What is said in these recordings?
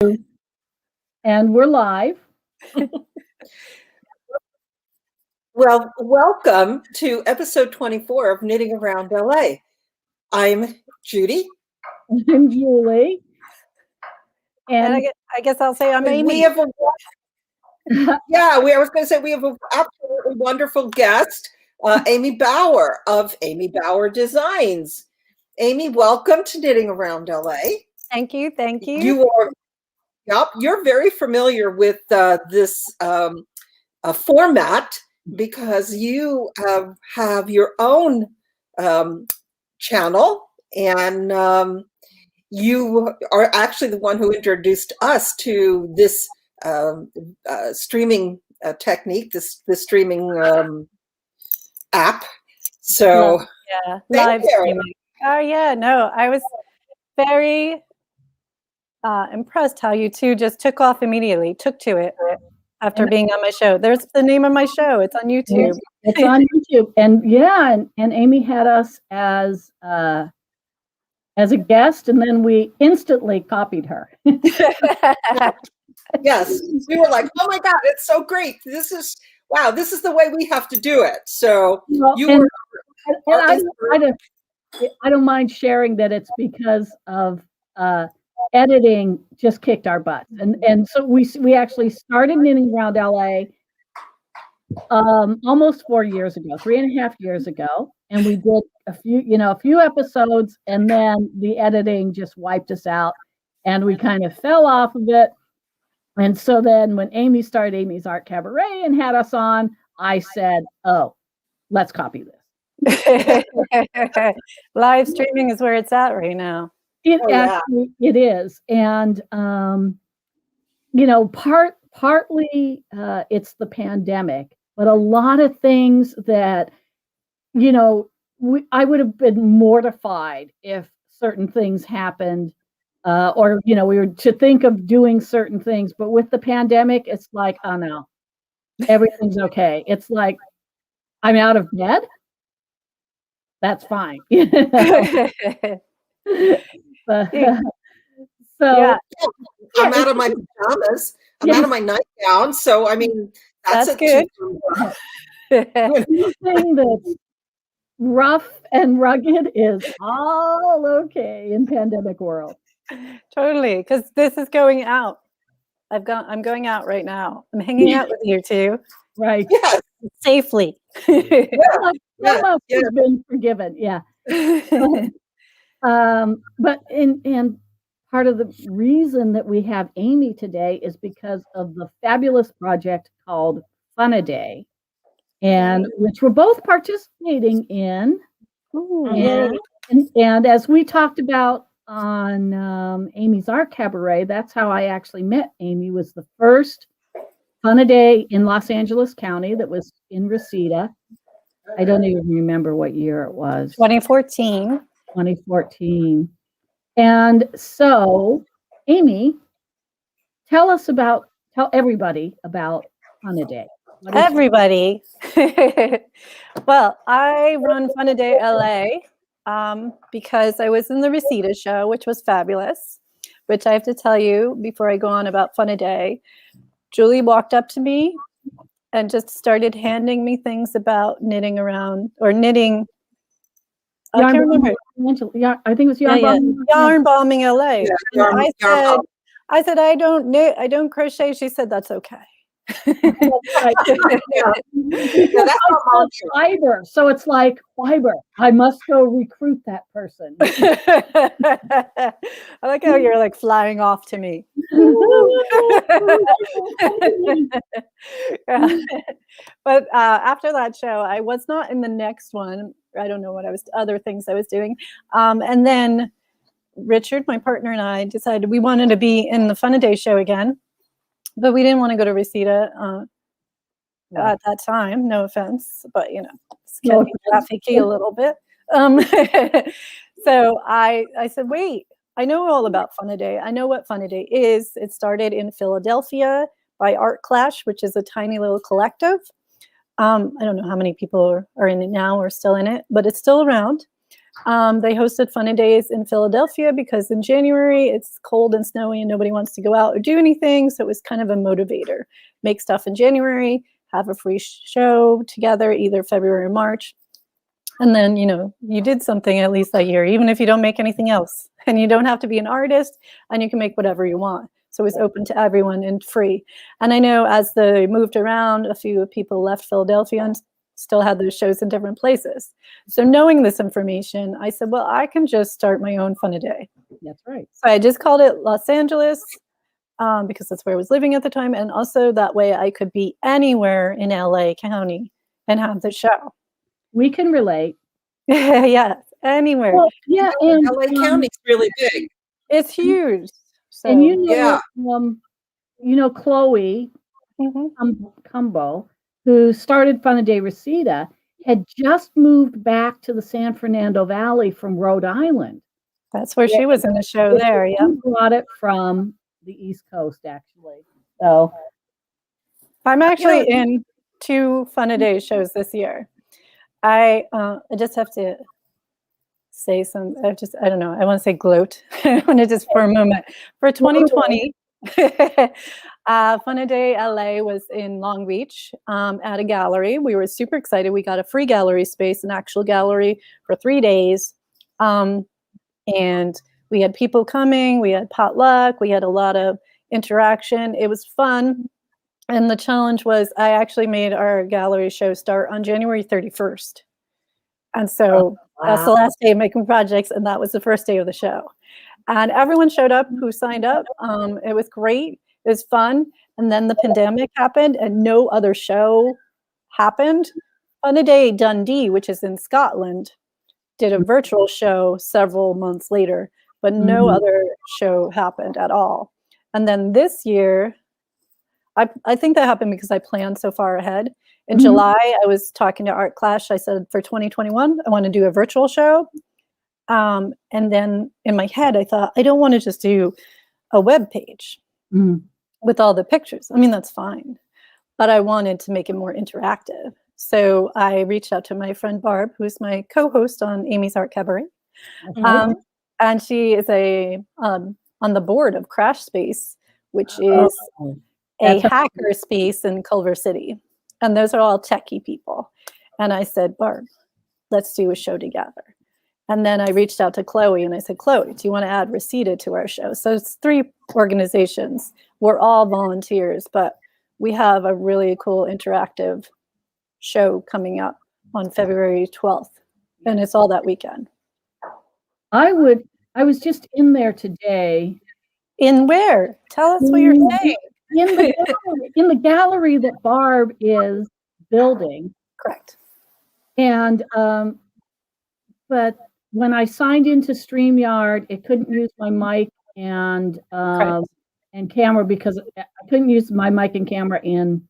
And we're live. Well, welcome to episode 24 of Knitting Around LA. I'm Judy. I'm Julie. And I guess I'll say I'm Amy. We have I was going to say we have an absolutely wonderful guest, Amy Bauer of Amy Bauer Designs. Amy, welcome to Knitting Around LA. Thank you. You're very familiar with this format because you have your own channel, and you are actually the one who introduced us to this streaming technique, this streaming app. So live streaming. Oh yeah, no, I was very impressed how you two just took off immediately, took to it after being on my show. There's the name of my show. It's on YouTube. It's on YouTube. And Amy had us as a guest, and then we instantly copied her. Yes, we were like, oh my God, it's so great. This is the way we have to do it. So I don't mind sharing that it's because of editing just kicked our butts. And so we actually started Knitting Around LA almost 4 years ago, 3.5 years ago. And we did a few episodes, and then the editing just wiped us out and we kind of fell off of it. And so then when Amy started Amy's Art Cabaret and had us on, I said, oh, let's copy this. Live streaming is where it's at right now. It is. And, partly it's the pandemic, but a lot of things that, I would have been mortified if certain things happened, or, we were to think of doing certain things. But with the pandemic, it's like, oh no, everything's okay. It's like, I'm out of bed. That's fine. I'm out of my pajamas. I'm out of my nightgown. So I mean, that's good. Anything that's rough and rugged is all okay in pandemic world. Totally, because this is going out. I'm going out right now. I'm hanging out with you two. Right. Yes. Safely. Has been forgiven. Yeah. But and part of the reason that we have Amy today is because of the fabulous project called Fun-A-Day, and which we're both participating in. And as we talked about on Amy's Art Cabaret, that's how I actually met Amy. Was the first Fun-A-Day in Los Angeles County that was in Reseda. I don't even remember what year it was. 2014. And so, Amy, tell everybody about Fun-A-Day. Everybody. Well, I run Fun-A-Day LA because I was in the Reseda show, which was fabulous, which I have to tell you before I go on about Fun-A-Day. Julie walked up to me and just started handing me things about knitting. I can't remember. I think it was yarn bombing LA. Yeah, I said, I don't knit, I don't crochet. She said, that's okay. That's fiber. So it's like fiber. I must go recruit that person. I like how you're like flying off to me. But after that show, I was not in the next one. I don't know what other things I was doing. And then Richard, my partner, and I decided we wanted to be in the Fun-A-Day show again, but we didn't want to go to Reseda at that time. No offense, but it's getting trafficky a little bit. So I said, wait, I know all about Fun-A-Day. I know what Fun-A-Day is. It started in Philadelphia by Art Clash, which is a tiny little collective. I don't know how many people are in it now or still in it, but it's still around. They hosted Fun Days in Philadelphia because in January it's cold and snowy and nobody wants to go out or do anything. So it was kind of a motivator. Make stuff in January, have a free show together, either February or March. And then, you did something at least that year, even if you don't make anything else. And you don't have to be an artist, and you can make whatever you want. So it was open to everyone and free. And I know as they moved around, a few people left Philadelphia and still had those shows in different places. So knowing this information, I said, well, I can just start my own Fun Day. That's right. So I just called it Los Angeles because that's where I was living at the time. And also that way I could be anywhere in LA County and have the show. We can relate. Yeah, anywhere. Well, yeah, and LA County's really big. It's huge. So, and Yeah. Chloe Cumbo, who started Fun Day Reseda, had just moved back to the San Fernando Valley from Rhode Island. That's where she was in the show there. Yeah, She brought it from the East Coast, actually. So I'm actually in 2 Fun Day shows this year. I just have to say I don't know. I want to say gloat. I want to just for a moment. For 2020, Fun Day LA was in Long Beach at a gallery. We were super excited. We got a free gallery space, an actual gallery for 3 days. And we had people coming. We had potluck. We had a lot of interaction. It was fun. And the challenge was I actually made our gallery show start on January 31st. And so that's the last day of making projects. And that was the first day of the show. And everyone showed up who signed up. It was great. It was fun. And then the pandemic happened and no other show happened. Fun Day Dundee, which is in Scotland, did a virtual show several months later, but no other show happened at all. And then this year, I think that happened because I planned so far ahead. In July, I was talking to Art Clash. I said, for 2021, I want to do a virtual show. And then in my head, I thought, I don't want to just do a web page with all the pictures. I mean, that's fine. But I wanted to make it more interactive. So I reached out to my friend Barb, who's my co-host on Amy's Art Cabaret. And she is on the board of Crash Space, which is a hacker space in Culver City. And those are all techie people. And I said, Barb, let's do a show together. And then I reached out to Chloe and I said, Chloe, do you want to add Reseda to our show? So it's 3 organizations. We're all volunteers, but we have a really cool interactive show coming up on February 12th. And it's all that weekend. I was just in there today. In where? Tell us what you're saying. In the gallery that Barb is building. Correct. And but when I signed into StreamYard, it couldn't use my mic and camera because I couldn't use my mic and camera in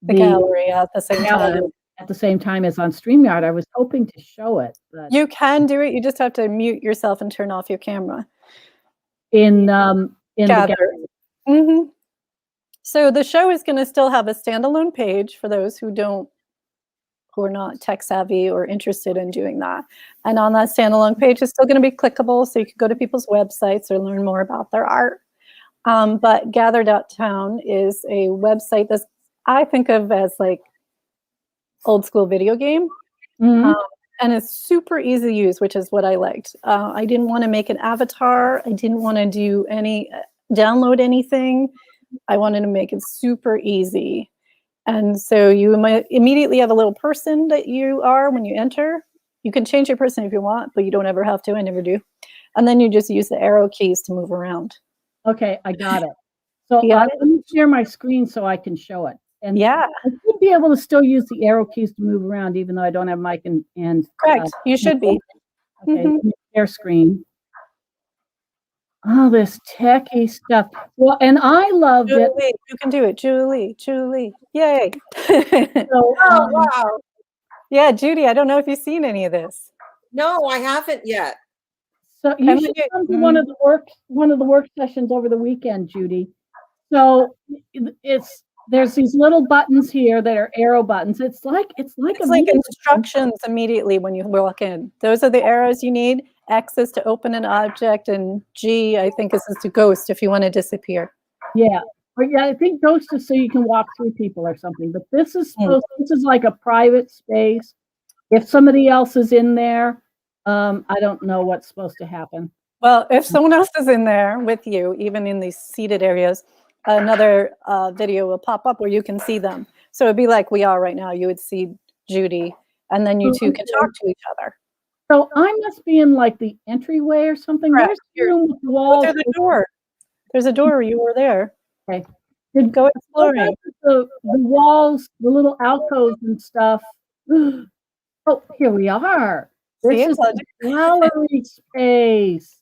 the gallery at the same time. At the same time as on StreamYard. I was hoping to show it. But you can do it. You just have to mute yourself and turn off your camera. In the gallery. So the show is going to still have a standalone page for those who are not tech savvy or interested in doing that. And on that standalone page, it's still going to be clickable, so you can go to people's websites or learn more about their art. But Gather.town is a website that I think of as like old school video game. And it's super easy to use, which is what I liked. I didn't want to make an avatar. I didn't want to do download anything. I wanted to make it super easy. And so you might immediately have a little person that you are when you enter. You can change your person if you want, but you don't ever have to. I never do. And then you just use the arrow keys to move around. Okay, I got it. So let me share my screen so I can show it. And I should be able to still use the arrow keys to move around, even though I don't have mic and correct. You should be. Okay, share screen. Oh, this techie stuff. Well, and I love Julie, it. You can do it, Julie. Yay. So, wow. Yeah, Judy, I don't know if you've seen any of this. No, I haven't yet. So you should come to one of the work sessions over the weekend, Judy. So there's these little buttons here that are arrow buttons. It's like It's like instructions immediately when you walk in. Those are the arrows you need. X is to open an object, and G, I think, is to ghost if you want to disappear. Yeah. Or yeah, I think ghost is so you can walk through people or something. But this is this is like a private space. If somebody else is in there, I don't know what's supposed to happen. Well, if someone else is in there with you, even in these seated areas, another video will pop up where you can see them. So it'd be like we are right now. You would see Judy, and then you two can talk to each other. So I must be in like the entryway or something. Correct. There's the room with the walls. Go through the door. There's a door. You were there. Okay. Go exploring. The walls, the little alcoves and stuff. Oh, here we are. This is a gallery space.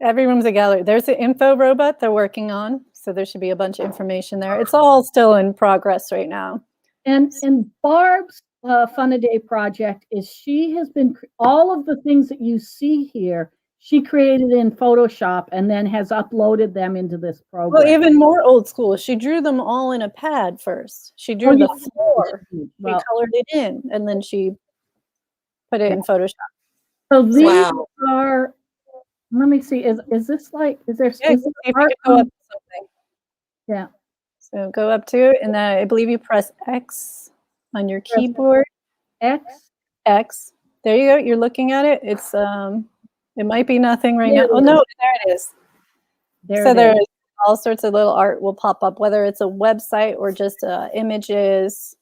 Every room's a gallery. There's an info robot they're working on, so there should be a bunch of information there. It's all still in progress right now. And Barb's Fun-A-Day project is she has been all of the things that you see here. She created in Photoshop and then has uploaded them into this program. Well, even more old school. She drew them all in a pad first. She drew the floor. She colored it in, and then she put it in Photoshop. So these are. Let me see. Is this like? Is there? Yeah, is if you go up something. Yeah. So go up to it, and then I believe you press X on your keyboard. X. There you go. You're looking at it. It's it might be nothing right now. Oh no, there it is. So there's all sorts of little art will pop up, whether it's a website or just images.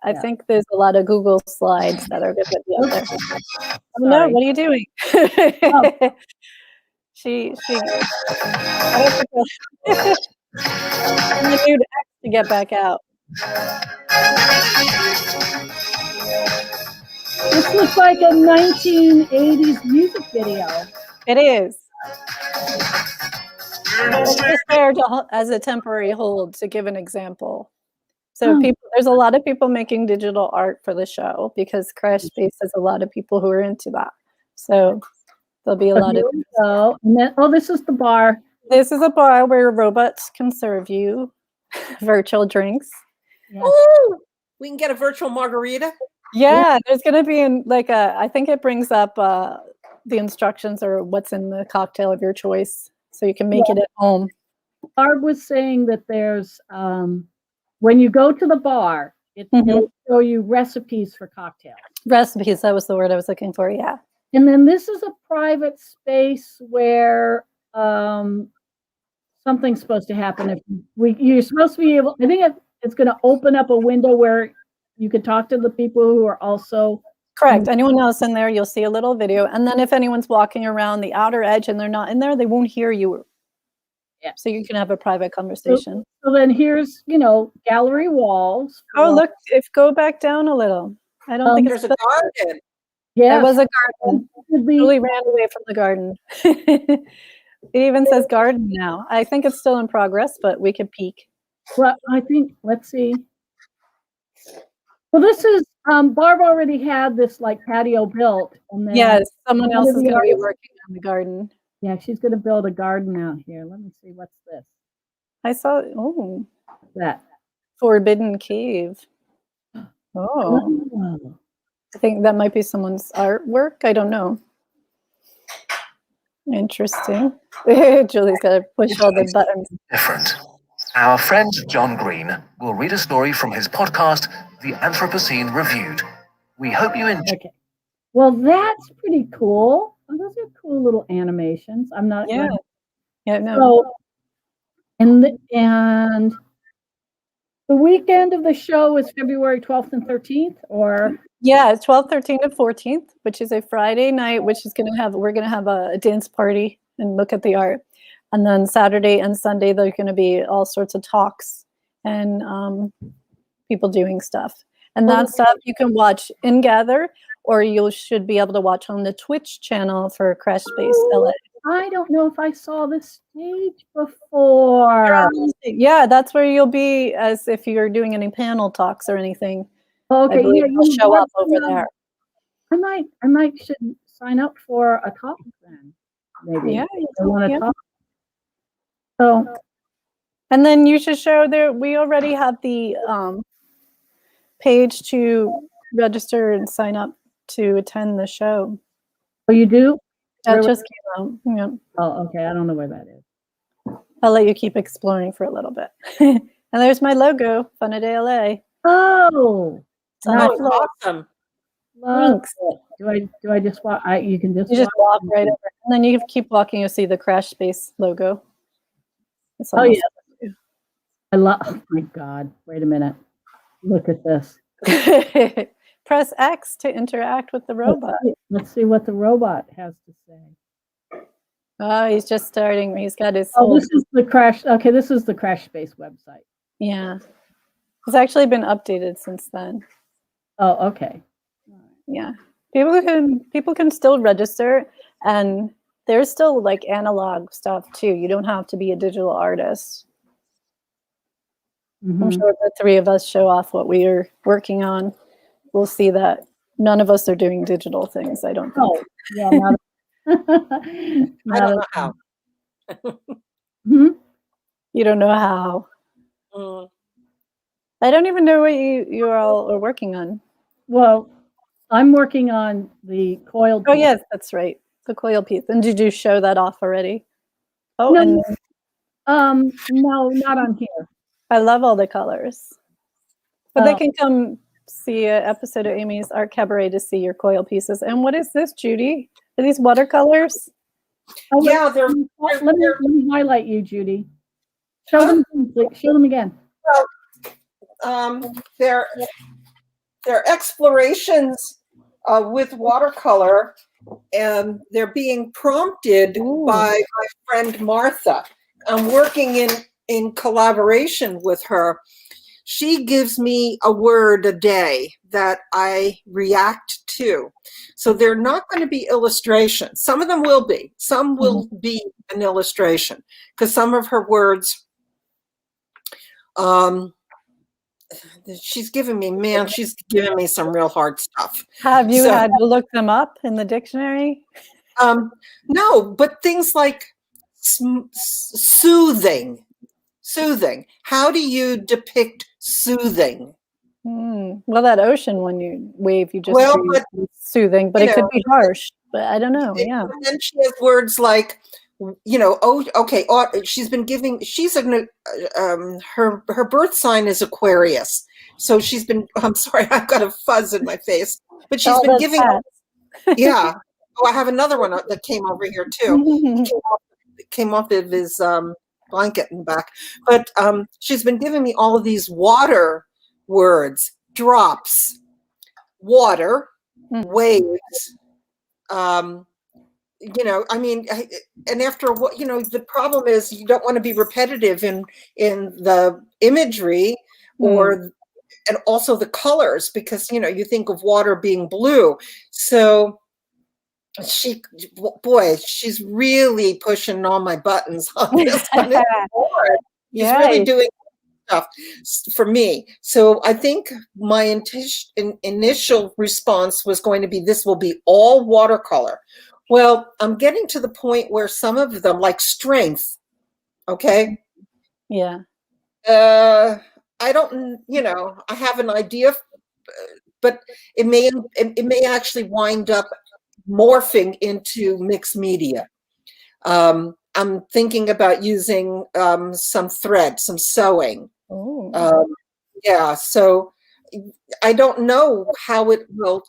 I think there's a lot of Google slides that are going to be up there. Oh, no, what are you doing? She and the dude to get back out. This looks like a 1980s music video. It is. It's just there as a temporary hold to give an example. So there's a lot of people making digital art for the show because Crash Space has a lot of people who are into that. So there'll be a lot of. And then, this is the bar. This is a bar where robots can serve you virtual drinks. Yeah. Ooh, we can get a virtual margarita. Yeah, there's going to be I think it brings up the instructions or what's in the cocktail of your choice, so you can make it at home. Barb was saying that there's when you go to the bar, it'll show you recipes for cocktails. Recipes, that was the word I was looking for. Yeah. And then this is a private space where something's supposed to happen. If you're supposed to be able, I think it's going to open up a window where you can talk to the people who are also. Correct. Anyone else in there, you'll see a little video. And then if anyone's walking around the outer edge and they're not in there, they won't hear you. Yeah. So you can have a private conversation. So then here's, gallery walls. Oh, look, go back down a little. I don't think there's a garden. Yeah. There was a garden. Julie ran away from the garden. It even says garden now. I think it's still in progress, but we could peek. Well, I think, let's see. Well, this is, Barb already had this patio built. And then yes, someone else is going to be working on the garden. Yeah, she's going to build a garden out here. Let me see, what's this? I saw, what's that? Forbidden Cave. Oh. I think that might be someone's artwork. I don't know. Interesting. Julie's got to push all the buttons. Different. Our friend John Green will read a story from his podcast, The Anthropocene Reviewed. We hope you enjoy. Okay. Well, that's pretty cool. Oh, those are cool little animations. I'm not. Yeah. Yeah. No. So, and the weekend of the show is February 12th and 13th, or. Yeah, it's 12th, 13th, and 14th, which is a Friday night, which is we're going to have a dance party and look at the art. And then Saturday and Sunday, there's going to be all sorts of talks and people doing stuff. And that stuff you can watch in Gather, or you should be able to watch on the Twitch channel for Crash Space LA. I don't know if I saw this stage before. Yeah, that's where you'll be as if you're doing any panel talks or anything. Okay, you'll show up over there. I might should sign up for a talk then. Maybe. Yeah, I want to talk. So And then you should show there. We already have the page to register and sign up to attend the show. Oh, you do? That Where- just came out. Yeah. Oh, okay. I don't know where that is. I'll let you keep exploring for a little bit. And there's my logo, Fun a Day LA. Oh, It's on my Oh, floor. awesome. love Thanks. it. Do I just walk? You can just You just walk right over, and then you keep walking. You'll see the Crash Space logo. It's Oh almost- yeah. I love. Oh my God! Wait a minute. Look at this. Press X to interact with the robot. Let's see what the robot has to say. Oh, he's just starting. He's got his. Oh, whole- this is the Crash. Okay, this is the Crash Space website. Yeah, it's actually been updated since then. Oh, okay. Yeah, people can still register, and there's still like analog stuff too. You don't have to be a digital artist. I'm Mhm. sure the three of us show off what we are working on. We'll see that none of us are doing digital things. I don't think. Oh, yeah. Not, I don't know how. Hmm? You don't know how. Mm. I don't even know what you all are working on. Well, I'm working on the coiled. Oh piece. yes, that's right. The coil piece. And did you show that off already? Oh, No. and No, not on here. I love all the colors. But they Oh. can come see an episode of Amy's Art Cabaret to see your coil pieces. And what is this, Judy? Are these watercolors? Oh, wait, Yeah, they're let me highlight you, Judy. Show them. Show them again. they're explorations with watercolor, and they're being prompted Ooh. by my friend Martha. I'm working in collaboration with her. She gives me a word a day that I react to. So they're not going to be illustrations. Some of them will be. Some will be an illustration, because some of her words, she's given me some real hard stuff. Have you So- had to look them up in the dictionary? No, but things like soothing. How do you depict soothing? Well, that ocean one you wave, you just Well, breathe, but, it's soothing, but you it could know, be harsh. But I don't know. Yeah. And then she has words like, oh, okay. She's been giving. Her birth sign is Aquarius, so she's been. I'm sorry, I've got a fuzz in my face, but she's been giving. Yeah. Oh, I have another one that came over here too. Came off of his blanket in the back, but she's been giving me all of these water words: drops, water, waves. I mean, and after what, the problem is you don't want to be repetitive in the imagery and also the colors, because, you think of water being blue. So she's really pushing all my buttons on this one. She's really doing stuff for me. So I think my initial response was going to be, this will be all watercolor. Well, I'm getting to the point where some of them, like strength, okay? Yeah. I don't, I have an idea, but it may actually wind up morphing into mixed media. I'm thinking about using some thread, some sewing. Yeah, so I don't know how it will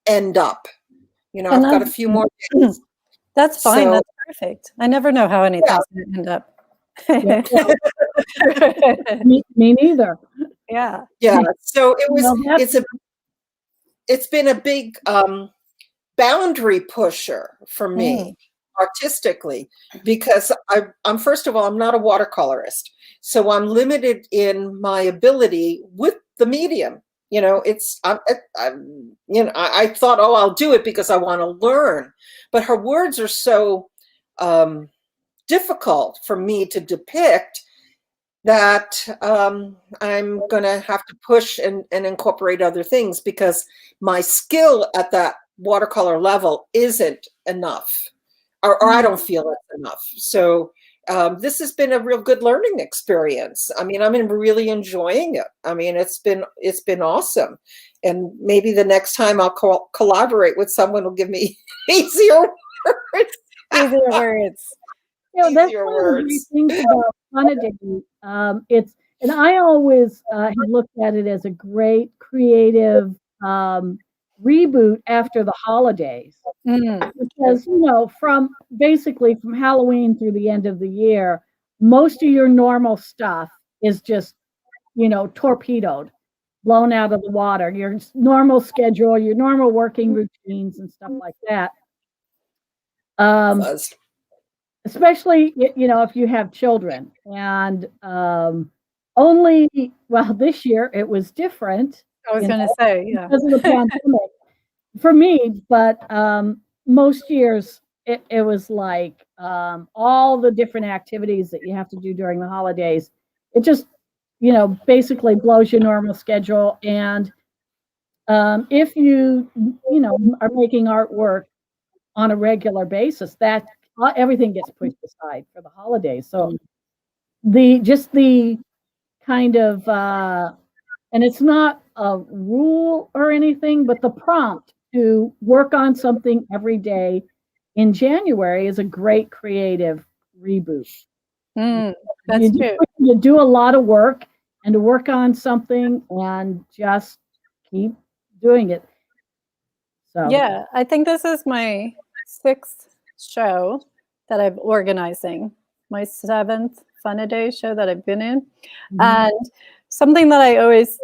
end up. I've got a few more days. That's fine. So- That's perfect. I never know how anything's going to end up. Me neither. Yeah. Yeah, so it was. Well, It's been a big boundary pusher for me artistically, because I'm first of all, I'm not a watercolorist, so I'm limited in my ability with the medium. I thought, oh, I'll do it because I want to learn, but her words are so difficult for me to depict that I'm going to have to push and incorporate other things, because my skill at that watercolor level isn't enough, or I don't feel it's enough. So this has been a real good learning experience. I mean, I'm really enjoying it. I mean, it's been awesome. And maybe the next time I'll collaborate with someone who'll give me easier words. Easier words. That's Easier one of the great words. things about Funadating. And I always have looked at it as a great creative reboot after the holidays. Because, from Halloween through the end of the year, most of your normal stuff is just, torpedoed, blown out of the water, your normal schedule, your normal working routines and stuff like that. Especially, if you have children. And this year it was different. I was going to say, yeah. Because of the pandemic for me, but most years it was like all the different activities that you have to do during the holidays. It just, basically blows your normal schedule. And if you are making artwork on a regular basis, that everything gets pushed aside for the holidays. So the kind of and it's not a rule or anything, but the prompt to work on something every day in January is a great creative reboot. That's true. You do a lot of work and to work on something and just keep doing it. So yeah, I think this is my 6th show that I'm organizing, my 7th Fun-A-Day show that I've been in. And something that I always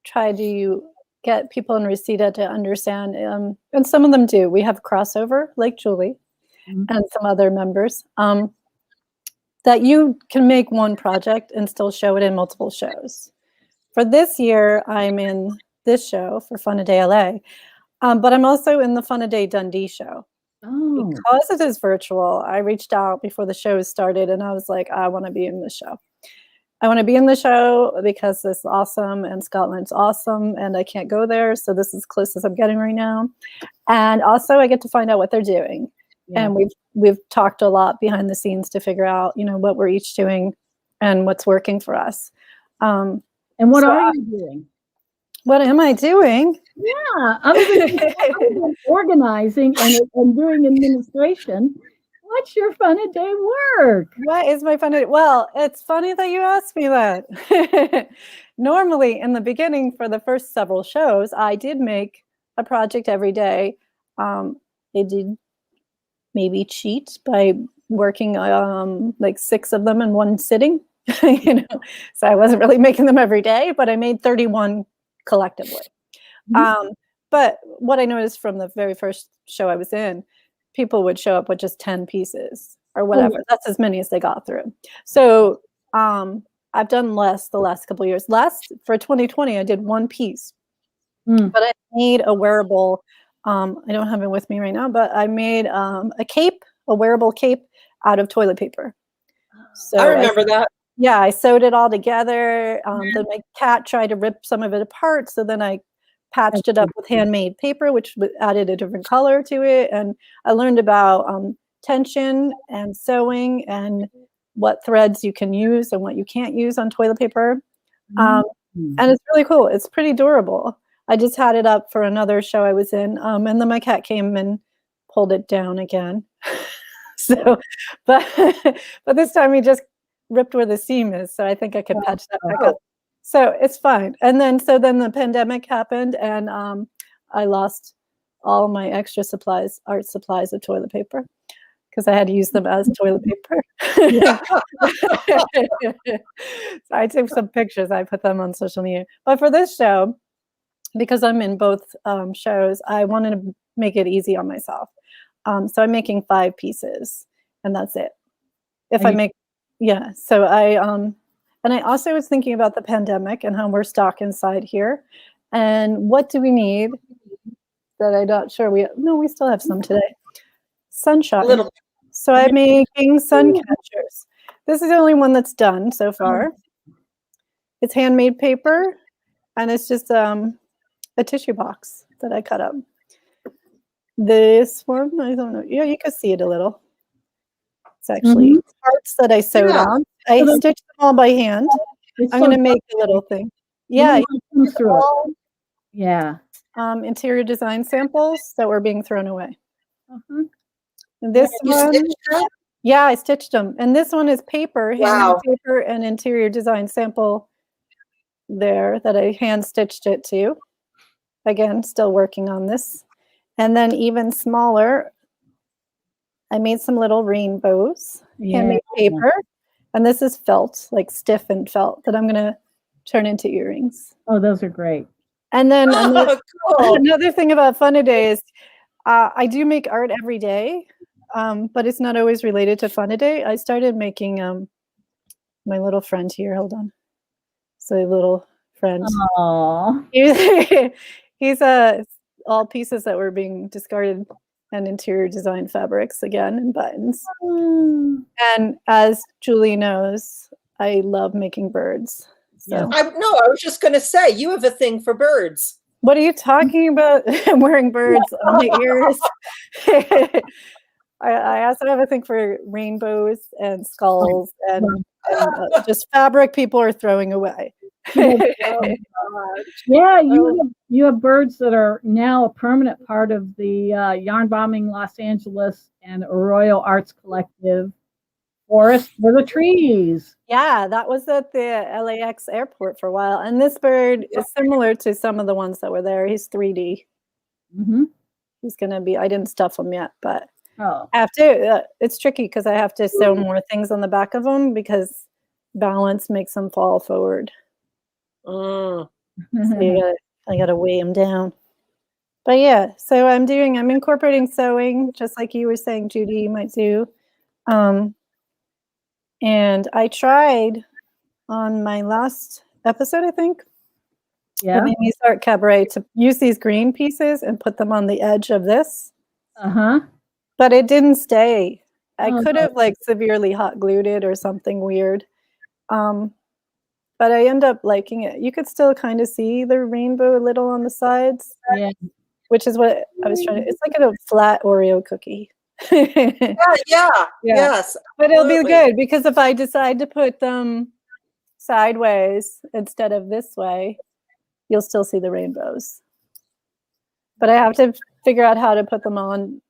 try to get people in Reseda to understand, and some of them do. We have crossover, like Julie and some other members, that you can make one project and still show it in multiple shows. For this year, I'm in this show for Fun-A-Day LA, but I'm also in the Fun-A-Day Dundee show. Because it is virtual, I reached out before the show started and I was like, I want to be in the show. I want to be in the show because this is awesome and Scotland's awesome and I can't go there. So this is as close as I'm getting right now. And also I get to find out what they're doing. Yeah. And we've talked a lot behind the scenes to figure out, what we're each doing and what's working for us. And what are you doing? What am I doing? Yeah, other than organizing and doing administration, what's your Fun-A-Day work? What is my Fun-A-Day? Well, it's funny that you asked me that. Normally, in the beginning, for the first several shows, I did make a project every day. I did maybe cheat by working like 6 of them in one sitting. So I wasn't really making them every day, but I made 31 collectively. But what I noticed from the very first show I was in, people would show up with just 10 pieces or whatever. That's as many as they got through. So I've done less the last couple of years. For 2020, I did 1 piece, but I made a wearable. I don't have it with me right now, but I made a wearable cape out of toilet paper. So I remember that. Yeah, I sewed it all together. Then my cat tried to rip some of it apart. So then I patched it up with handmade paper, which added a different color to it. And I learned about tension and sewing and what threads you can use and what you can't use on toilet paper. And it's really cool. It's pretty durable. I just had it up for another show I was in. And then my cat came and pulled it down again. But this time he just ripped where the seam is. So I think I can patch that back up. So it's fine. And then the pandemic happened and I lost all my extra supplies, art supplies of toilet paper because I had to use them as toilet paper. So I took some pictures. I put them on social media. But for this show, because I'm in both shows, I wanted to make it easy on myself. So I'm making 5 pieces and that's it. So and I also was thinking about the pandemic and how we're stuck inside here. And what do we need that I'm not sure we still have some today. Sunshine. So I'm making sun catchers. This is the only one that's done so far. It's handmade paper and it's just a tissue box that I cut up. This one, I don't know. Yeah, you can see it a little. It's actually Mhm. parts that I sewed Yeah. on. I So the- stitched them all by hand. It's I'm so going to make a lovely. little thing. Little Yeah, light comes it's through it. all Yeah. interior design samples that were being thrown away. Uh-huh. And this You one, stitched that? yeah, I stitched them. And this one is paper, handmade Wow. paper and interior design sample there that I hand stitched it to. Again, still working on this. And then even smaller, I made some little rainbows, handmade paper. And this is felt, like stiffened felt that I'm going to turn into earrings. Oh, those are great. And then Oh, cool. another thing about Fun-A-Day is I do make art every day, but it's not always related to Fun-A-Day. I started making my little friend here. Hold on. So a little friend. Oh. He's all pieces that were being discarded and interior design fabrics again and buttons. And as Julie knows, I love making birds. So Yeah. I was just going to say, you have a thing for birds. what are you talking about? I'm wearing birds on my ears. I also have a thing for rainbows and skulls and just fabric people are throwing away. Yeah, you have birds that are now a permanent part of the Yarn Bombing Los Angeles and Arroyo Arts Collective Forest for the Trees. Yeah, that was at the LAX airport for a while. And this bird is similar to some of the ones that were there. He's 3D. Mm-hmm. He's going to be, I didn't stuff him yet, but Oh. I have to, it's tricky because I have to sew more things on the back of them because balance makes them fall forward. So I got to weigh him down. But yeah, so I'm incorporating sewing, just like you were saying, Judy, you might do. And I tried on my last episode, I think, Yeah. the Mimi's Art Cabaret, to use these green pieces and put them on the edge of this. Uh-huh. But it didn't stay. I Oh, could no. have like severely hot glued it or something weird. But I end up liking it. You could still kind of see the rainbow a little on the sides, Yeah. which is what I was trying to, it's like a flat Oreo cookie. Yeah. Yes. But it'll be absolutely. good because if I decide to put them sideways instead of this way, you'll still see the rainbows. But I have to figure out how to put them on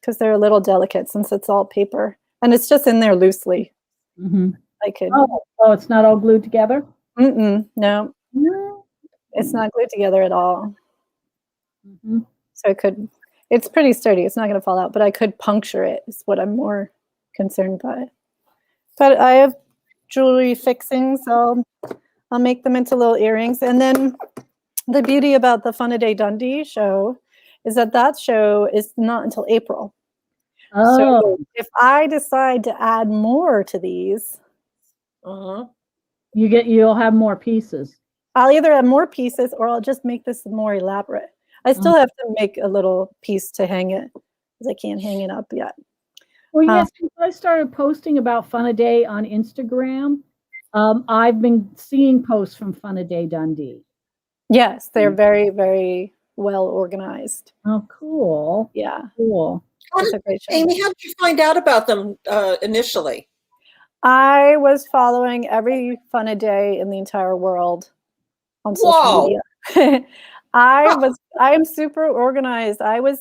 because they're a little delicate since it's all paper and it's just in there loosely. Mm-hmm. I could. Oh, it's not all glued together? No, No. it's not glued together at all. Mm-hmm. So it's pretty sturdy. It's not going to fall out, but I could puncture it is what I'm more concerned by. But I have jewelry fixings. I'll make them into little earrings. And then the beauty about the Fun-A-Day Dundee show is that show is not until April. Oh. So if I decide to add more to these, You'll have more pieces. I'll either have more pieces or I'll just make this more elaborate. I still have to make a little piece to hang it because I can't hang it up yet. Well, yes, since I started posting about Fun-A-Day on Instagram, I've been seeing posts from Fun-A-Day Dundee. Yes, they're very, very well organized. Oh, cool. Yeah. Cool. It's a great show. Amy, how did you find out about them initially? I was following every Fun-A-Day in the entire world on social media. I am super organized. I was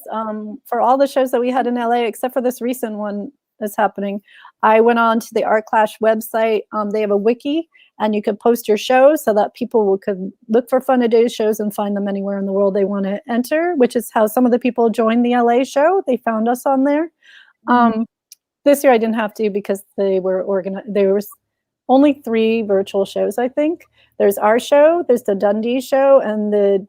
for all the shows that we had in LA, except for this recent one that's happening, I went on to the Art Clash website. They have a wiki and you could post your shows so that people could look for Fun-A-Day shows and find them anywhere in the world they want to enter, which is how some of the people joined the LA show. They found us on there. This year I didn't have to because they were organized. There was only 3 virtual shows, I think. There's our show, there's the Dundee show, and the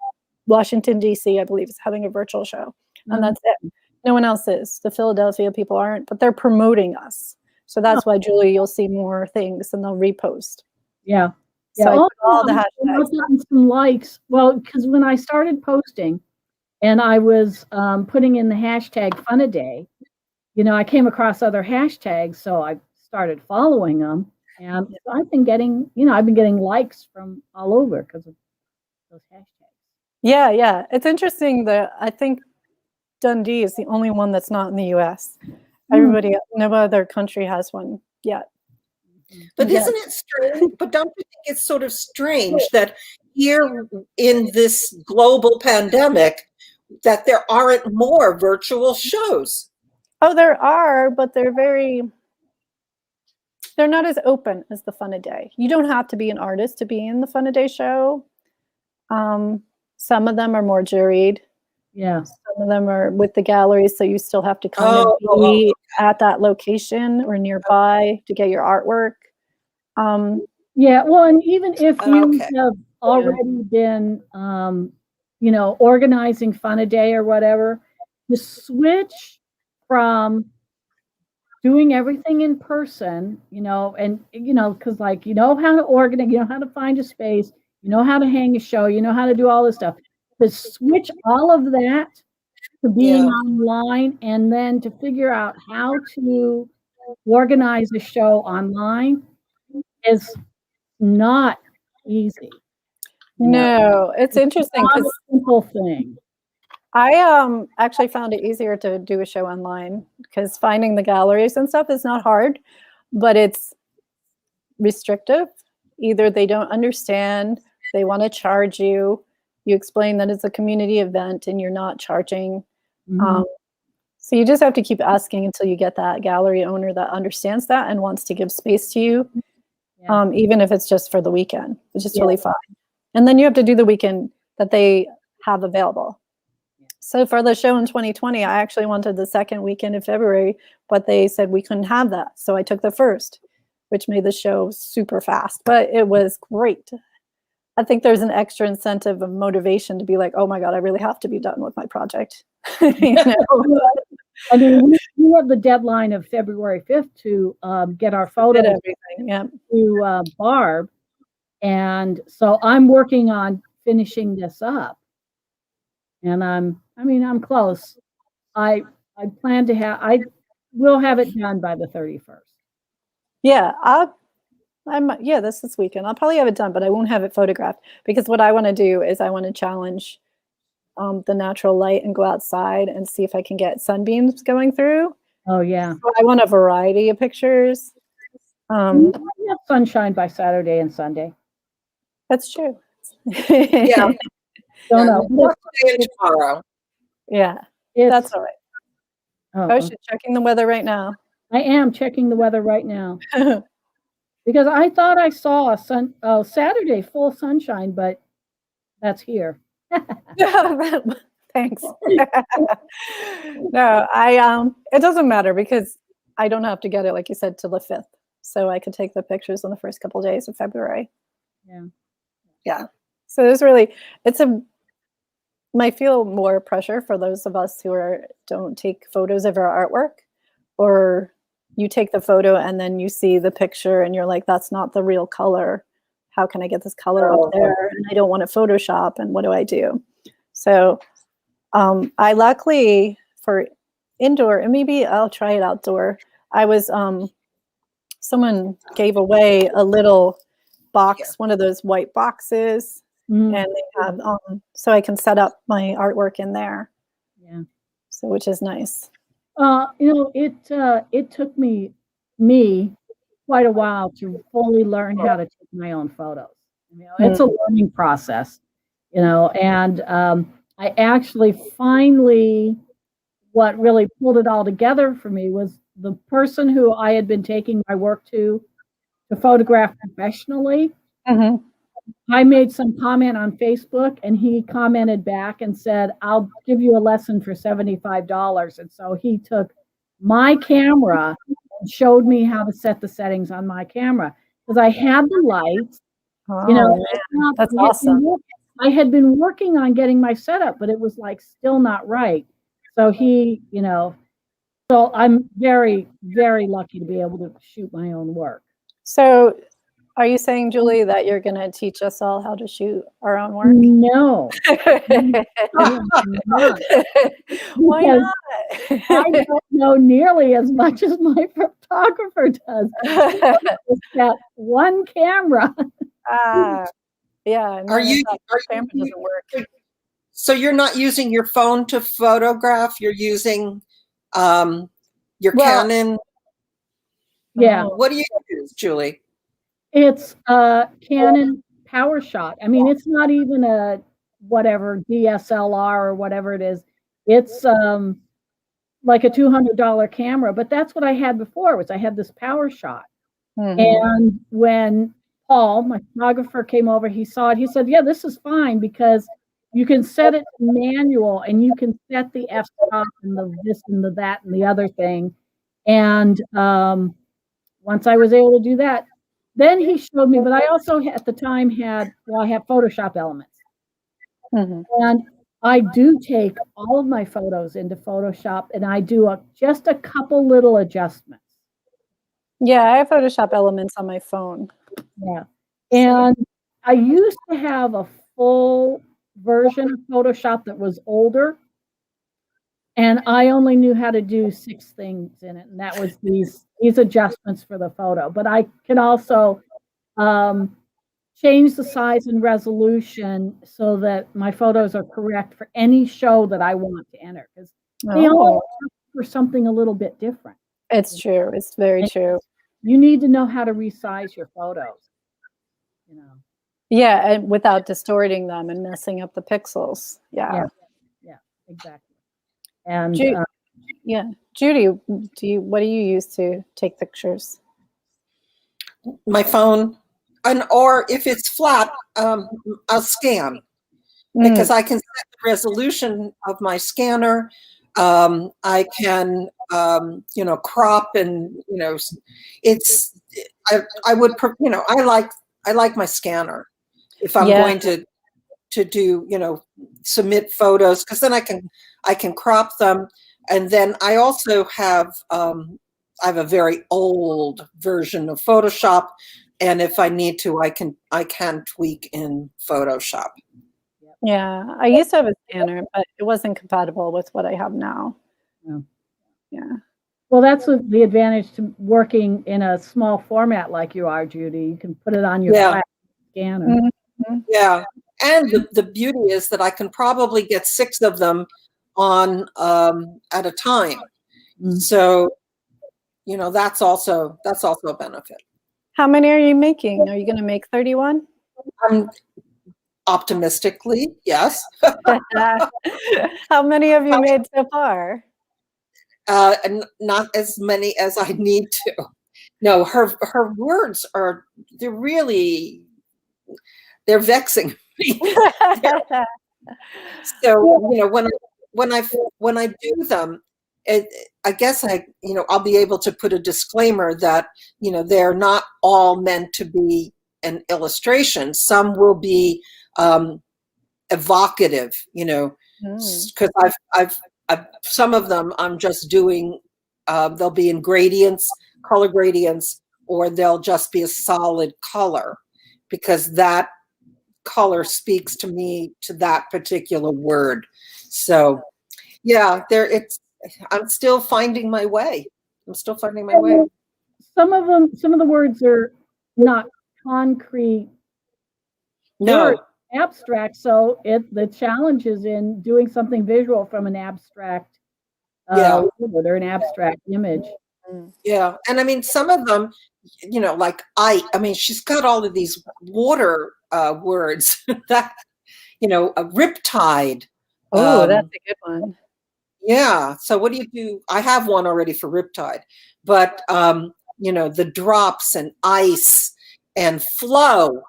Washington, D.C., I believe, is having a virtual show. And that's it. No one else is. The Philadelphia people aren't, but they're promoting us. So that's why, Julie, you'll see more things and they'll repost. Yeah. So I put all the hashtags. I've gotten some likes. Well, because when I started posting and I was putting in the hashtag Fun-A-Day, I came across other hashtags, so I started following them. And I've been getting likes from all over because of those hashtags. Yeah. It's interesting that I think Dundee is the only one that's not in the US. Everybody, no other country has one yet. But Yeah. isn't it strange? But don't you think it's sort of strange that here in this global pandemic, that there aren't more virtual shows? Oh, there are, but they're not as open as the Fun a Day. You don't have to be an artist to be in the Fun a Day show. Some of them are more juried. Yeah. Some of them are with the galleries, so you still have to kind of be at that location or nearby to get your artwork. Yeah, well, and even if you Okay. have already been, organizing Fun a Day or whatever, the switch from doing everything in person, and because like you know how to organize, you know how to find a space, you know how to hang a show, you know how to do all this stuff. To switch all of that to being online and then to figure out how to organize a show online is not easy. No, it's interesting Not a because simple thing. I actually found it easier to do a show online because finding the galleries and stuff is not hard, but it's restrictive. Either they don't understand, they want to charge you. You explain that it's a community event and you're not charging. Mhm. So you just have to keep asking until you get that gallery owner that understands that and wants to give space to you, Yeah. even if it's just for the weekend, which is Yeah. totally fine. And then you have to do the weekend that they have available. So for the show in 2020, I actually wanted the second weekend of February, but they said we couldn't have that. So I took the first, which made the show super fast, but it was great. I think there's an extra incentive of motivation to be like, oh my God, I really have to be done with my project. You know? I mean, we have the deadline of February 5th to get our Did photos everything, yeah. to Barb. And so I'm working on finishing this up. And I'm close. I plan to I will have it done by the 31st. Yeah, this weekend. I'll probably have it done, but I won't have it photographed because what I want to do is I want to challenge the natural light and go outside and see if I can get sunbeams going through. Oh yeah. So I want a variety of pictures. We have sunshine by Saturday and Sunday. That's true. Yeah. Don't know. More today and tomorrow. Yeah, It's, that's all right. Oh, she's checking the weather right now. I am checking the weather right now because I thought I saw Saturday full sunshine, but that's here. Thanks. No, it doesn't matter because I don't have to get it, like you said, till the 5th. So I could take the pictures on the first couple of days of February. Yeah. Yeah. So might feel more pressure for those of us who don't take photos of our artwork, or you take the photo and then you see the picture and you're like, that's not the real color. How can I get this color up there? And I don't want to Photoshop, and what do I do? So I luckily for indoor, and maybe I'll try it outdoor. I was someone gave away a little box, one of those white boxes, and they have so I can set up my artwork in there. Yeah. So which is nice. It took me quite a while to fully learn how to take my own photos. It's a learning process, and I actually finally, what really pulled it all together for me was the person who I had been taking my work to photograph professionally. Mm-hmm. I made some comment on Facebook and he commented back and said, I'll give you a lesson for $75. And so he took my camera and showed me how to set the settings on my camera because I had the lights. That's awesome. I had been working on getting my setup, but it was like still not right. So so I'm very, very lucky to be able to shoot my own work. So are you saying, Julie, that you're going to teach us all how to shoot our own work? No. Why not? I don't know nearly as much as my photographer does. It's that one camera. Yeah. Camera doesn't work. So you're not using your phone to photograph. You're using Your Well, Canon? Yeah, Oh. What do you use, Julie? it's a Canon PowerShot. I mean, it's not even a whatever DSLR or whatever it is. It's like a $200 camera, but that's what I had before. Was I had this PowerShot, Mhm. and when Paul, my photographer, came over, he saw it. He said, "Yeah, this is fine because you can set it to manual, and you can set the f-stop and the this and the that and the other thing." And once I was able to do that, then he showed me. But I also at the time had I have Photoshop Elements, Mhm. and I do take all of my photos into Photoshop, and I do just a couple little adjustments. Yeah, I have Photoshop Elements on my phone. Yeah. And I used to have a full version of Photoshop that was older, and I only knew how to do 6 things in it, and that was these adjustments for the photo. But I can also change the size and resolution so that my photos are correct for any show that I want to enter, because they all Oh, ask for something a little bit different. it's true. It's very And true. you need to know how to resize your photos, you know. Yeah, and without distorting them and messing up the pixels. Yeah, Yeah. yeah, exactly. And Ju- yeah. Judy, what do you use to take pictures? My phone, and or if it's flat, I'll scan, because I can set the resolution of my scanner. I can, crop, and it's. I would, I like my scanner if I'm Yeah. going to do, submit photos, because then I can crop them, and then I also have I have a very old version of Photoshop, and if I need to, I can tweak in Photoshop. Yeah. I used to have a scanner, but it wasn't compatible with what I have now. Yeah. Yeah. well, that's the advantage to working in a small format like you are, Judy. You can put it on your Yeah. flat scanner. Mhm. Yeah, and the beauty is that I can probably get 6 of them on at a time. Mm. So, that's also a benefit. How many are you making? Are you going to make 31? Optimistically, yes. How many have you made so far? And not as many as I need to. No, her words are they're vexing me. So when I do them, I guess I'll be able to put a disclaimer that they're not all meant to be an illustration. Some will be evocative, because I've some of them I'm just doing. They'll be in gradients, color gradients, or they'll just be a solid color, because that color speaks to me, to that particular word. So yeah, I'm still finding my way. Some of the words are not concrete No, words, abstract. So the challenge is in doing something visual from an abstract Yeah. word or an abstract image. yeah. And I mean, some of them, like I mean, she's got all of these water words that, a riptide. Oh, that's a good one. Yeah. So what do you do? I have one already for riptide, but the drops and ice and flow.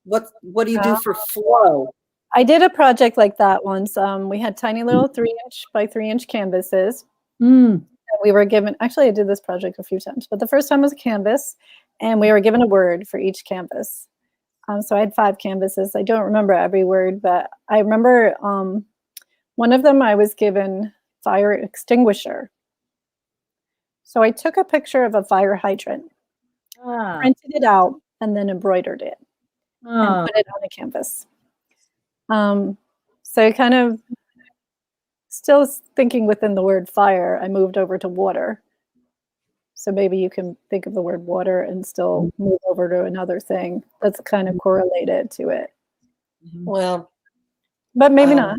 What do you do for flow? I did a project like that once. We had tiny little 3-inch by 3-inch canvases. Mm. We were given, actually I did this project a few times, but the first time was a canvas, and we were given a word for each canvas. So I had 5 canvases. I don't remember every word, but I remember one of them I was given fire extinguisher. So I took a picture of a fire hydrant, printed it out, and then embroidered it and put it on a canvas. So kind of still thinking within the word fire, I moved over to water. So maybe you can think of the word water and still move over to another thing that's kind of correlated to it. Well, But maybe not.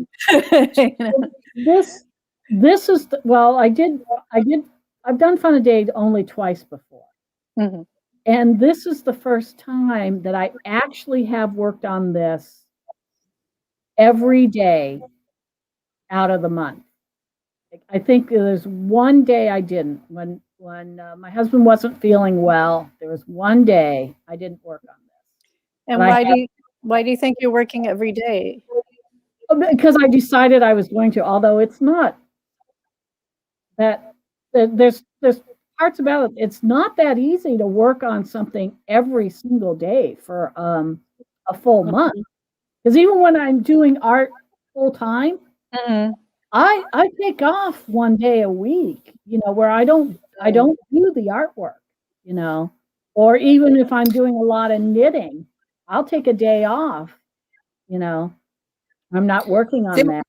this is well, I've done Fun a Day only twice before. Mhm. And this is the first time that I actually have worked on this every day out of the month. I think there's one day I didn't. When my husband wasn't feeling well, there was one day I didn't work on this. And But I why do you think you're working every day? because I decided I was going to, although it's not that there's parts about it. It's not that easy to work on something every single day for a full month. Because even when I'm doing art full time, Mhm. I take off one day a week, where I don't do the artwork, or even if I'm doing a lot of knitting, I'll take a day off, I'm not working on that.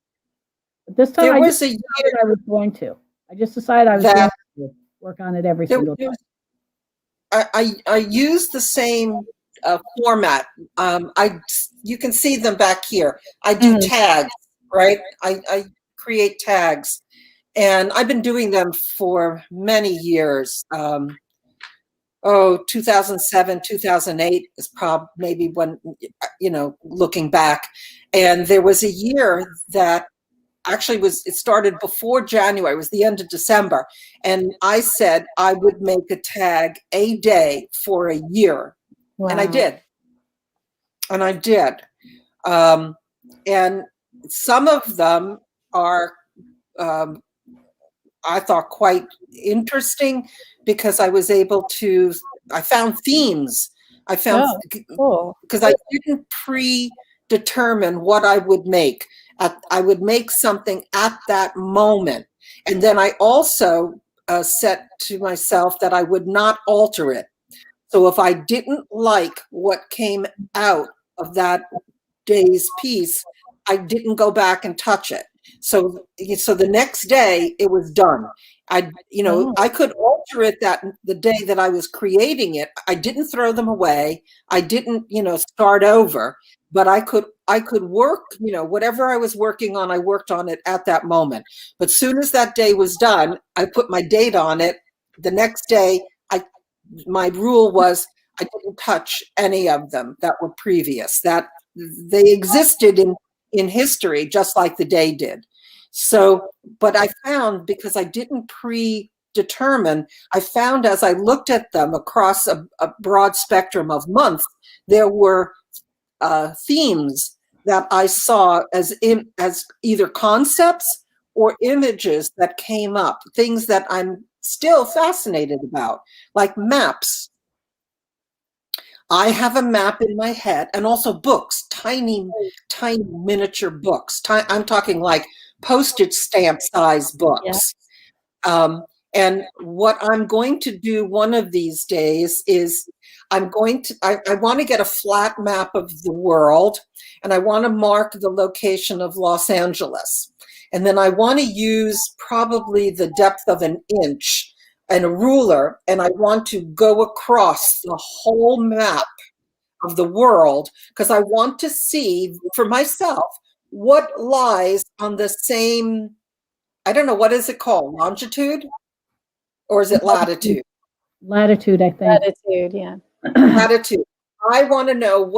But this time There I was just a decided year I was going to. I just decided I was going that to work on it every there, single day. I use the same format. You can see them back here. I do Mhm. tags, right? I create tags, and I've been doing them for many years. 2007, 2008 is maybe when, looking back. And there was a year that actually it started before January, it was the end of December. And I said I would make a tag a day for a year. Wow. And I did. And I did. And some of them are, I thought, quite interesting because I was able to, I found themes. I found, Oh, cool. because I didn't predetermine what I would make. I would make something at that moment. And then I also set to myself that I would not alter it. So if I didn't like what came out of that day's piece, I didn't go back and touch it. So the next day it was done. Oh. I could alter it the day that I was creating it. I didn't throw them away. I didn't, start over, but I could work, whatever I was working on, I worked on it at that moment. But soon as that day was done, I put my date on it. The next day, my rule was I didn't touch any of them that were previous, that they existed in history just like the day did. So, but I found, because I didn't predetermine, I found as I looked at them across a broad spectrum of months, there were themes that I saw as either concepts or images that came up, things that I'm still fascinated about, like maps. I have a map in my head, and also books, tiny miniature books. I'm talking like postage stamp size books. And what I'm going to do one of these days is I want to get a flat map of the world, and I want to mark the location of Los Angeles. And then I want to use probably the depth of an inch and a ruler, and I want to go across the whole map of the world, because I want to see for myself what lies on the same, I don't know, what is it called? Longitude? Or is it latitude? Latitude, I think. Latitude, yeah. Latitude. I want to know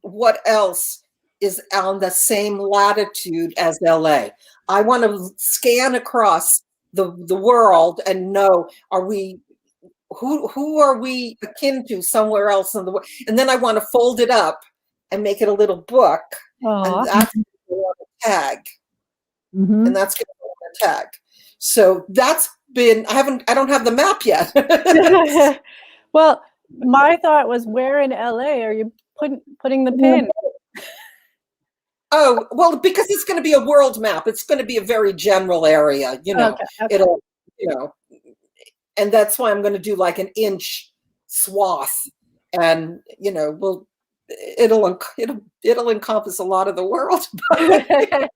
what else is on the same latitude as LA. I want to scan across the world and know, who are we akin to somewhere else in the world? And then I want to fold it up and make it a little book. Aw. And that's going to go on a tag. Mhm. And that's going to go on a tag. So that's been, I don't have the map yet. Well, my thought was, where in LA are you putting the pin? Oh, well, because it's going to be a world map. It's going to be a very general area, Okay. It'll, and that's why I'm going to do like an inch swath, and it'll encompass a lot of the world. But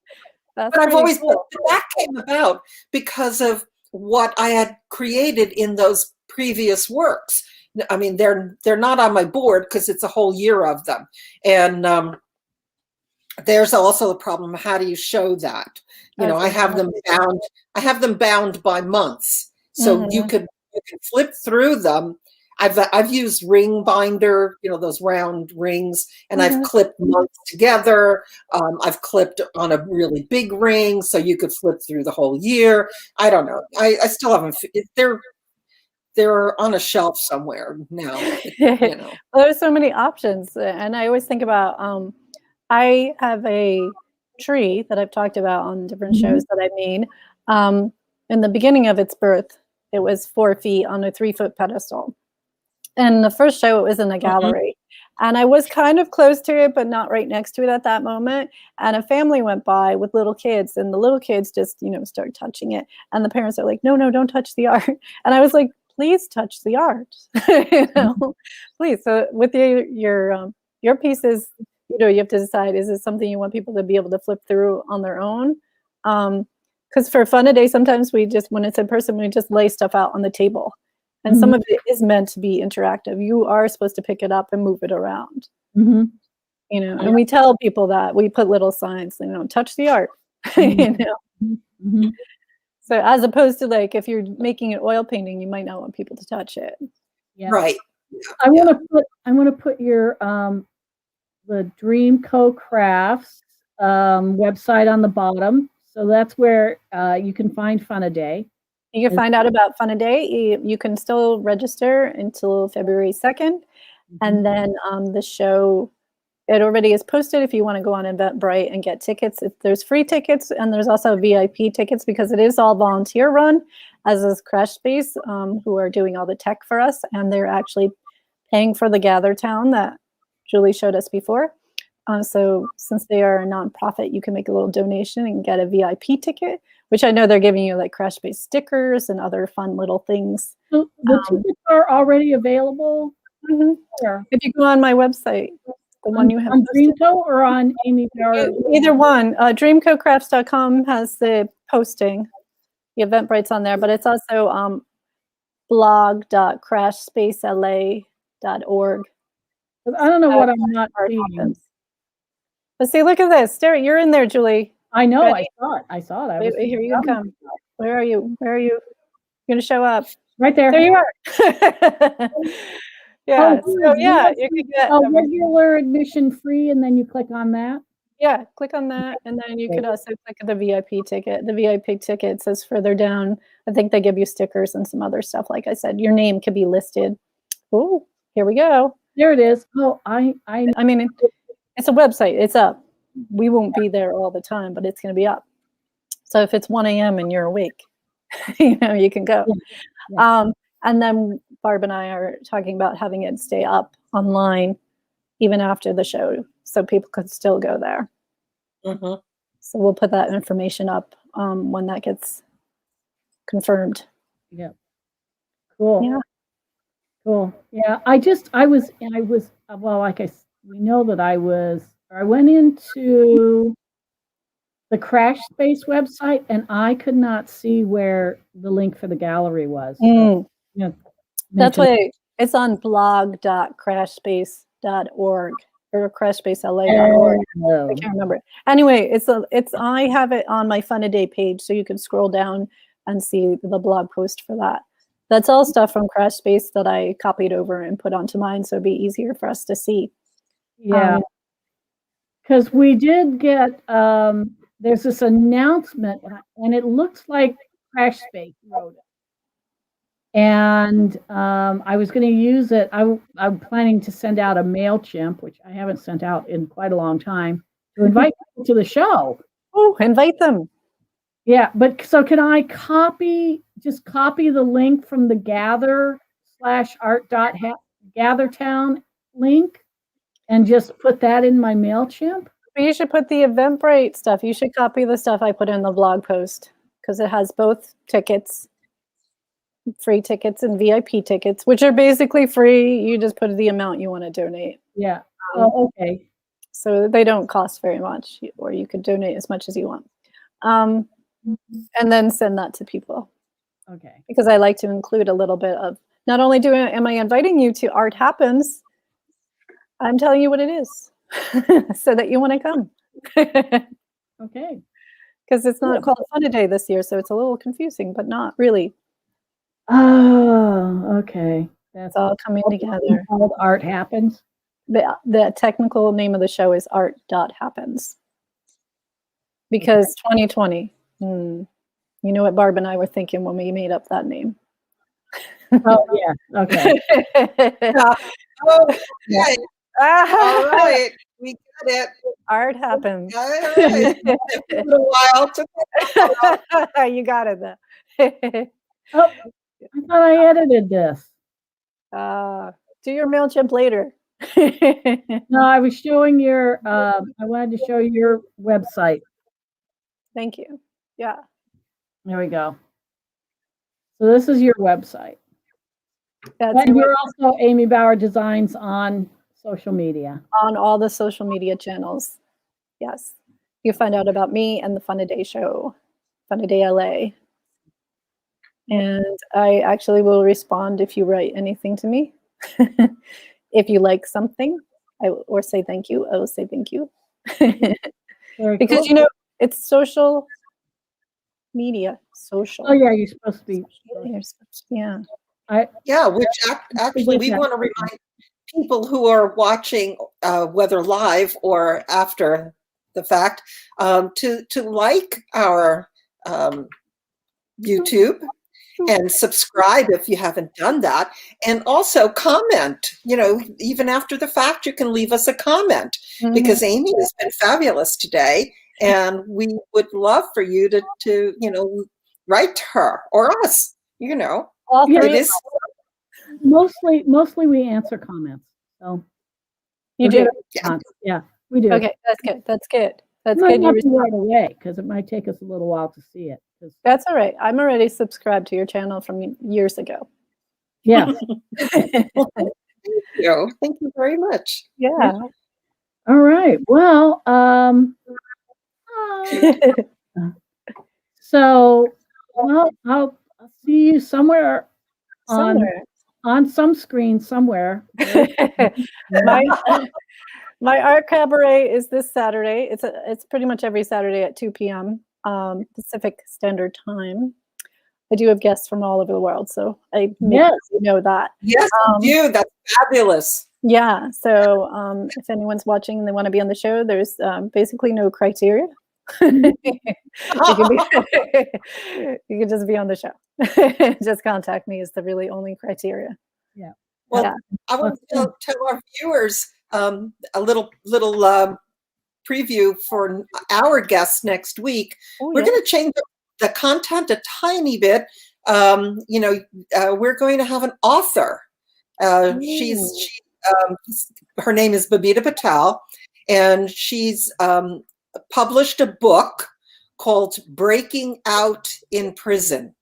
I've always that came about because of what I had created in those previous works. I mean, they're not on my board because it's a whole year of them, and there's also the problem. How do you show that? You know, I have them bound. I have them bound by months, so you can flip through them. I've used ring binder, you know, those round rings, and I've clipped months together. I've clipped on a really big ring, so you could flip through the whole year. I don't know. I still haven't. They're on a shelf somewhere now. You know. Well, there's so many options, and I always think about. I have a tree that I've talked about on different shows that I made. In the beginning of its birth, it was 4 feet on a 3-foot pedestal. And the first show, it was in the gallery. And I was kind of close to it, but not right next to it at that moment. And a family went by with little kids, and the little kids just, you know, start touching it. And the parents are like, no, don't touch the art. And I was like, please touch the art, you know, please. So with your pieces, you know, you have to decide, is it something you want people to be able to flip through on their own? Because for Fun a Day, sometimes we just, when it's in person, we just lay stuff out on the table. And some of it is meant to be interactive. You are supposed to pick it up and move it around. You know, and we tell people that. We put little signs, you know, touch the art, you know. So as opposed to, like, if you're making an oil painting, you might not want people to touch it. Yeah. Right. I want to put your the Dreamco Crafts website on the bottom. So that's where you can find Fun a Day. You can find out about Fun a Day. You can still register until February 2nd. And then the show, it already is posted if you want to go on Eventbrite and get tickets. If there's free tickets, and there's also VIP tickets, because it is all volunteer run, as is Crash Space, who are doing all the tech for us. And they're actually paying for the Gather Town that Julie showed us before. So since they are a nonprofit, you can make a little donation and get a VIP ticket, which I know they're giving you, like Crash Space stickers and other fun little things. So the tickets are already available? If you go on my website, the one you have on Dreamco or on Amy Bauer? Either one. Dreamcocrafts.com has the posting. The Eventbrite's on there, but it's also blog.crashspacela.org. I don't know what I'm not seeing. But see, look at this. You're in there, Julie. I know. Ready? I saw it. Wait, here you come. Where are you? Where are you? You're going to show up. Right there. There you are. Yeah. So yeah, you can get regular admission free, and then you click on that. Yeah, click on that, and then you could also click the VIP ticket. The VIP ticket says further down. I think they give you stickers and some other stuff. Like I said, your name could be listed. Oh, here we go. There it is. Oh, I mean, it's a website. It's up. We won't be there all the time, but it's going to be up. So if it's 1 a.m. and you're awake, you know, you can go. Yeah. And then Barb and I are talking about having it stay up online even after the show, so people could still go there. So we'll put that information up when that gets confirmed. Yeah. Cool. Yeah. Cool. Yeah. I was well, like we know that I went into the Crash Space website, and I could not see where the link for the gallery was. So, you know, that's why it's on blog.crashspace.org or crashspacela.org. I can't remember. Anyway, I have it on my Fun a Day page, so you can scroll down and see the blog post for that. That's all stuff from Crash Space that I copied over and put onto mine, so it'd be easier for us to see. Yeah. Because we did get there's this announcement, and it looks like Crash Space wrote it. And I was going to use it. I'm planning to send out a MailChimp, which I haven't sent out in quite a long time, to invite people to the show. Oh, invite them. Yeah, but so can I copy the link from the gather/art.gathertown link and just put that in my MailChimp? But you should put the Eventbrite stuff. You should copy the stuff I put in the blog post, because it has both tickets, free tickets and VIP tickets, which are basically free. You just put the amount you want to donate. Yeah. Oh, okay. So they don't cost very much, or you could donate as much as you want. And then send that to people. Okay. Because I like to include a little bit of, not only am I inviting you to Art Happens, I'm telling you what it is so that you want to come. Okay. Because it's not called Fun a Day this year, so it's a little confusing, but not really. Oh, okay. It's all coming together. Called Art Happens. The technical name of the show is Art Happens. Because 2020. You know what Barb and I were thinking when we made up that name. Oh, yeah. Okay. Okay. All right. We got it. Art Happens. All right. Took a little while. You got it then. Oh, I thought I edited this. Do your MailChimp later. No, I was showing your, I wanted to show your website. Thank you. Yeah. There we go. So this is your website. That's And you're also Amy Bauer Designs on social media. On all the social media channels. Yes. You find out about me and the Fun a Day show, Fun a Day LA. And I actually will respond if you write anything to me. If you like something, or say thank you, I will say thank you. Because, cool. you know, it's social media. Social. Oh, yeah, you're supposed to be. Yeah. Yeah, which actually we want to remind people who are watching, whether live or after the fact, to like our YouTube and subscribe if you haven't done that, and also comment. You know, even after the fact, you can leave us a comment, because Amy has been fabulous today, and we would love for you to you know, write to her or us. You know, all three. it is Mostly we answer comments. So you do. Yeah, we do. Okay, that's good. That's good. That's might good. not be right away because it might take us a little while to see it. That's all right. I'm already subscribed to your channel from years ago. Yeah. Well, thank you. Thank you very much. Yeah. All right. Well, so I'll see you somewhere on some screen somewhere. My art cabaret is this Saturday. It's pretty much every Saturday at 2 p.m. Pacific Standard Time. I do have guests from all over the world, so I make sure you know that. Yes, you do. That's fabulous. Yeah. So if anyone's watching and they want to be on the show, there's basically no criteria. You can just be on the show. Just contact me is the really only criteria. Yeah. Well, yeah. I want to tell our viewers a little preview for our guests next week. We're going to change the content a tiny bit. You know, we're going to have an author. Her name is Babita Patel, and she's published a book called Breaking Out in Prison.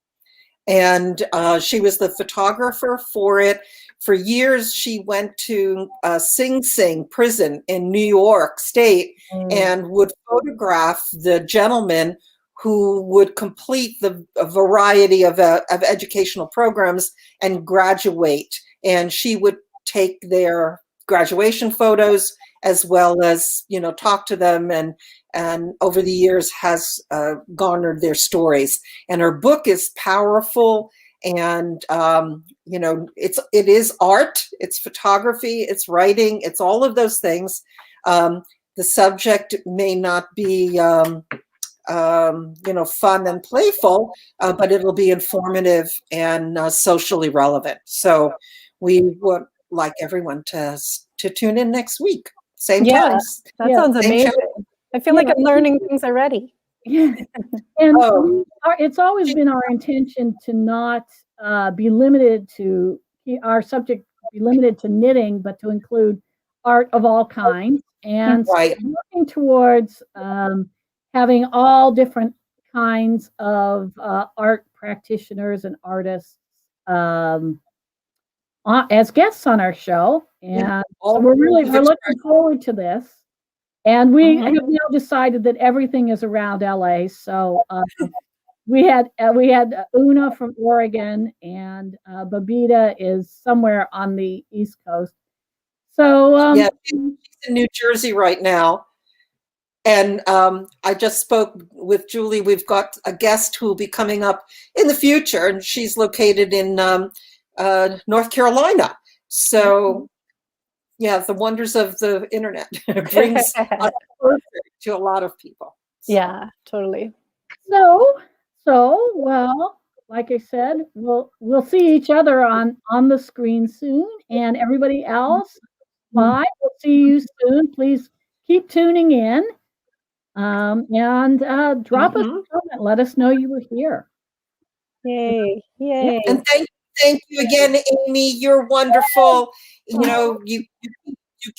And she was the photographer for it. For years, she went to Sing Sing prison in New York State and would photograph the gentlemen who would complete a variety of educational programs and graduate. And she would take their graduation photos as well as, you know, talk to them, and over the years has garnered their stories. And her book is powerful, and you know, it is art, it's photography, it's writing, it's all of those things. The subject may not be you know, fun and playful, but it'll be informative and socially relevant. So we would like everyone to tune in next week, same time. That sounds amazing. I feel like I'm learning things already. Yeah. And it's always been our intention to not be limited to our subject, be limited to knitting, but to include art of all kinds. And so working towards having all different kinds of art practitioners and artists as guests on our show. And so we're looking forward to this. And we have now decided that everything is around LA. So we had Una from Oregon, and Babita is somewhere on the East Coast. So yeah, she's in New Jersey right now. And I just spoke with Julie. We've got a guest who will be coming up in the future, and she's located in North Carolina. So, yeah, the wonders of the internet brings us closer to a lot of people. So. Yeah, totally. So, well, like I said, we'll see each other on the screen soon, and everybody else, bye. We'll see you soon. Please keep tuning in, and drop us a comment. Let us know you were here. Yay! Yay! And thank you again, Amy. You're wonderful. You know, you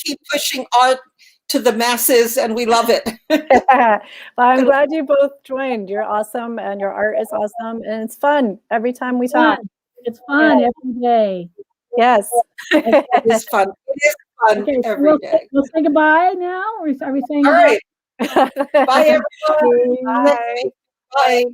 keep pushing art to the masses, and we love it. Well, I'm glad you both joined. You're awesome, and your art is awesome, and it's fun every time we talk. It's fun every day. Yes. It is fun. It is fun Okay, so every day. we'll say goodbye now. Are we saying All goodbye? right. Bye, everyone. Bye. Bye.